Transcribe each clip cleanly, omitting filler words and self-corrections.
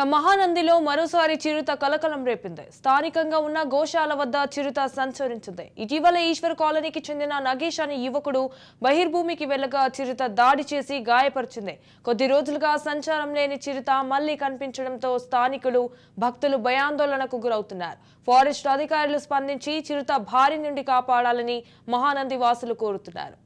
మహానందిలో మరోసారి చిరుత కలకలం రేపింది. స్థానికంగా ఉన్న గోశాల వద్ద చిరుత సంచరించింది. ఇటీవల ఈశ్వర్ కాలనీకి చెందిన నగేష్ అనే యువకుడు బహిర్భూమికి వెళ్లగా చిరుత దాడి చేసి గాయపరిచింది. కొద్ది రోజులుగా సంచారం లేని చిరుత మళ్లీ కనిపించడంతో స్థానికులు భక్తులు భయాందోళనకు గురవుతున్నారు. ఫారెస్ట్ అధికారులు స్పందించి చిరుత బారి నుండి కాపాడాలని మహానంది వాసులు కోరుతున్నారు.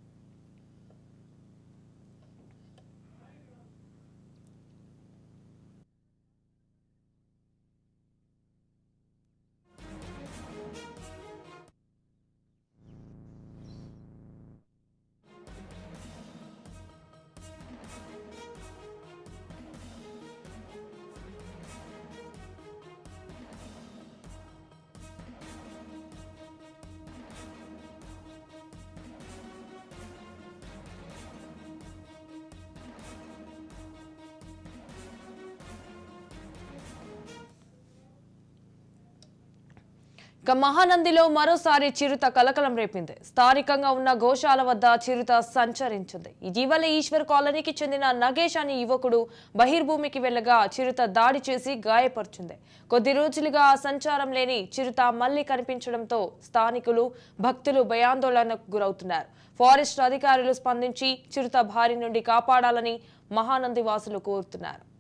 మహానందిలో మరోసారి చిరుత కలకలం రేపింది. స్థానికంగా ఉన్న గోశాల వద్ద చిరుత సంచరించింది. ఇటీవల ఈశ్వర్ కాలనీకి చెందిన నగేష్ అనే యువకుడు బహిర్భూమికి వెళ్లగా చిరుత దాడి చేసి గాయపరిచింది. కొద్ది రోజులుగా సంచారం లేని చిరుత మళ్లీ కనిపించడంతో స్థానికులు భక్తులు భయాందోళనకు గురవుతున్నారు. ఫారెస్ట్ అధికారులు స్పందించి చిరుత బారి నుండి కాపాడాలని మహానంది వాసులు కోరుతున్నారు.